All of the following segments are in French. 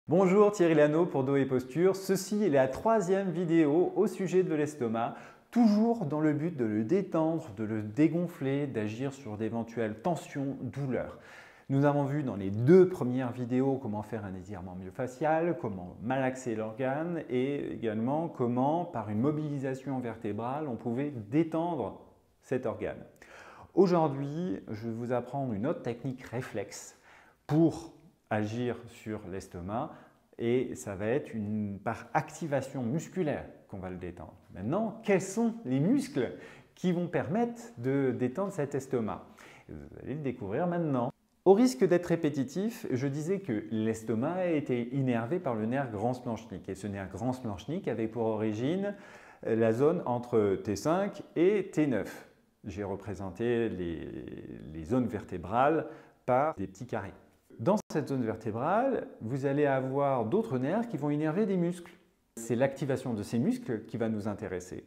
Bonjour, Thierry Lano pour Dos et Posture. Ceci est la troisième vidéo au sujet de l'estomac, toujours dans le but de le détendre, de le dégonfler, d'agir sur d'éventuelles tensions, douleurs. Nous avons vu dans les deux premières vidéos comment faire un étirement myofascial, comment malaxer l'organe et également comment, par une mobilisation vertébrale, on pouvait détendre cet organe. Aujourd'hui, je vais vous apprendre une autre technique réflexe pour agir sur l'estomac et ça va être par activation musculaire qu'on va le détendre. Maintenant, quels sont les muscles qui vont permettre de détendre cet estomac? Vous allez le découvrir maintenant. Au risque d'être répétitif, je disais que l'estomac a été innervé par le nerf grand-splanchnique et ce nerf grand-splanchnique avait pour origine la zone entre T5 et T9. J'ai représenté les zones vertébrales par des petits carrés. Dans cette zone vertébrale, vous allez avoir d'autres nerfs qui vont innerver des muscles. C'est l'activation de ces muscles qui va nous intéresser.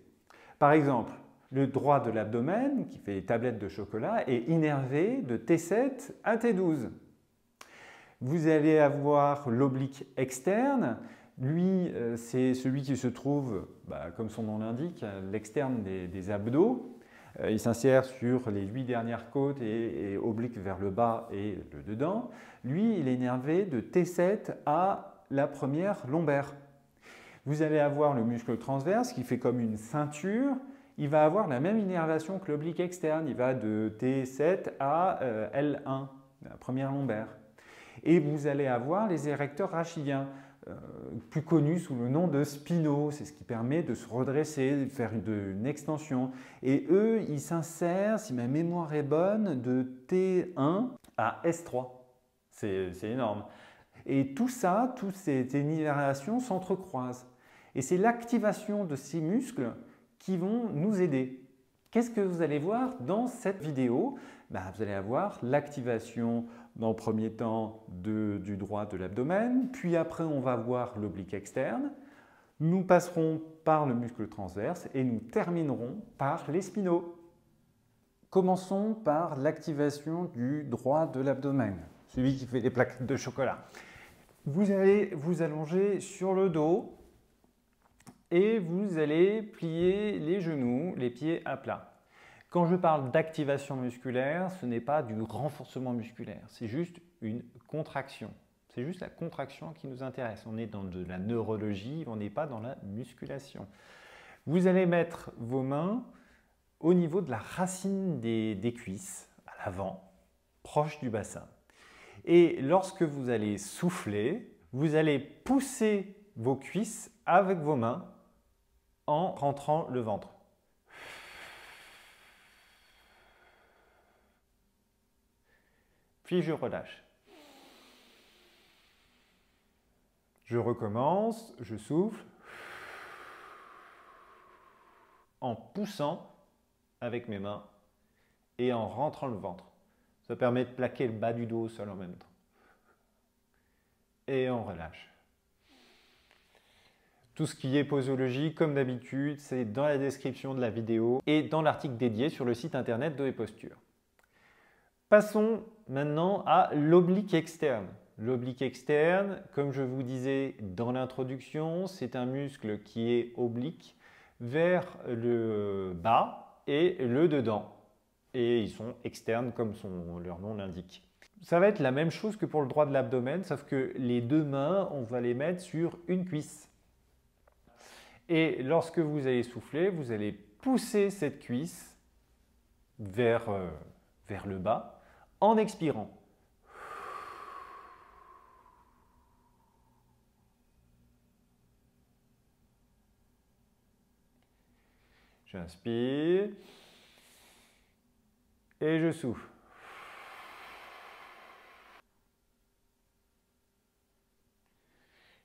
Par exemple, le droit de l'abdomen, qui fait les tablettes de chocolat, est innervé de T7 à T12. Vous allez avoir l'oblique externe. Lui, c'est celui qui se trouve, comme son nom l'indique, à l'externe des abdos. Il s'insère sur les 8 dernières côtes et oblique vers le bas et le dedans. Lui, il est innervé de T7 à la première lombaire. Vous allez avoir le muscle transverse qui fait comme une ceinture. Il va avoir la même innervation que l'oblique externe. Il va de T7 à L1, la première lombaire. Et vous allez avoir les érecteurs rachidiens, plus connus sous le nom de spinaux. C'est ce qui permet de se redresser, de faire une extension. Et eux, ils s'insèrent, si ma mémoire est bonne, de T1 à S3. C'est énorme. Et tout ça, toutes ces innervations s'entrecroisent. Et c'est l'activation de ces muscles qui vont nous aider. Qu'est-ce que vous allez voir dans cette vidéo? Vous allez avoir l'activation dans le premier temps du droit de l'abdomen, puis après on va voir l'oblique externe, nous passerons par le muscle transverse et nous terminerons par les spinaux. Commençons par l'activation du droit de l'abdomen, celui qui fait les plaques de chocolat. Vous allez vous allonger sur le dos et vous allez plier les genoux, les pieds à plat. Quand je parle d'activation musculaire, ce n'est pas du renforcement musculaire, c'est juste une contraction. C'est juste la contraction qui nous intéresse. On est dans de la neurologie, on n'est pas dans la musculation. Vous allez mettre vos mains au niveau de la racine des cuisses, à l'avant, proche du bassin. Et lorsque vous allez souffler, vous allez pousser vos cuisses avec vos mains en rentrant le ventre. Puis je relâche. Je recommence, je souffle en poussant avec mes mains et en rentrant le ventre. Ça permet de plaquer le bas du dos au sol en même temps. Et on relâche. Tout ce qui est posologie, comme d'habitude, c'est dans la description de la vidéo et dans l'article dédié sur le site internet Dos et Posture. Passons maintenant à l'oblique externe. L'oblique externe, comme je vous disais dans l'introduction, c'est un muscle qui est oblique vers le bas et le dedans. Et ils sont externes comme leur nom l'indique. Ça va être la même chose que pour le droit de l'abdomen, sauf que les deux mains, on va les mettre sur une cuisse. Et lorsque vous allez souffler, vous allez pousser cette cuisse vers le bas en expirant. J'inspire et je souffle.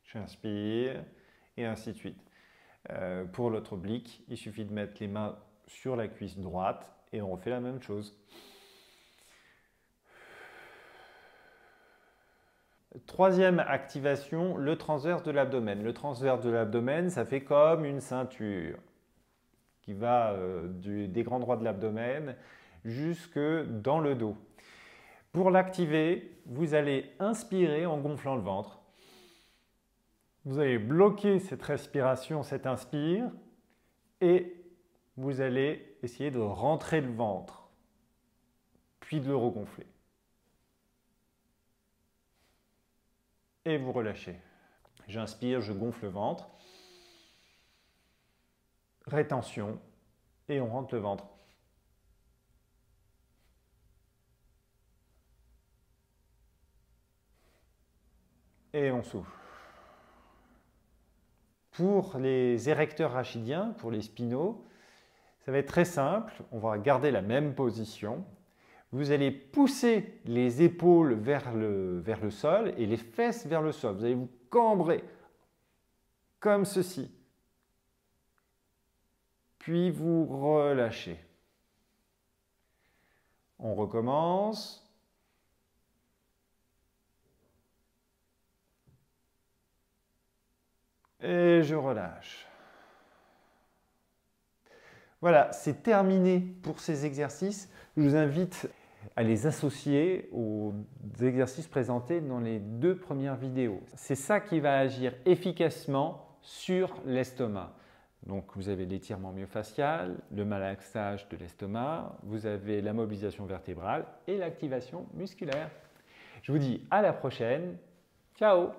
J'inspire et ainsi de suite. Pour l'autre oblique, il suffit de mettre les mains sur la cuisse droite et on refait la même chose. Troisième activation, le transverse de l'abdomen. Le transverse de l'abdomen, ça fait comme une ceinture qui va des grands droits de l'abdomen jusque dans le dos. Pour l'activer, vous allez inspirer en gonflant le ventre Vous allez bloquer cette respiration, cette inspire, et vous allez essayer de rentrer le ventre, puis de le regonfler. Et vous relâchez. J'inspire, je gonfle le ventre. Rétention, et on rentre le ventre. Et on souffle. Pour les érecteurs rachidiens, pour les spinaux, ça va être très simple. On va garder la même position. Vous allez pousser les épaules vers le sol et les fesses vers le sol. Vous allez vous cambrer comme ceci. Puis vous relâchez. On recommence. Et je relâche. Voilà, c'est terminé pour ces exercices. Je vous invite à les associer aux exercices présentés dans les 2 premières vidéos. C'est ça qui va agir efficacement sur l'estomac. Donc vous avez l'étirement myofacial, le malaxage de l'estomac, vous avez la mobilisation vertébrale et l'activation musculaire. Je vous dis à la prochaine. Ciao!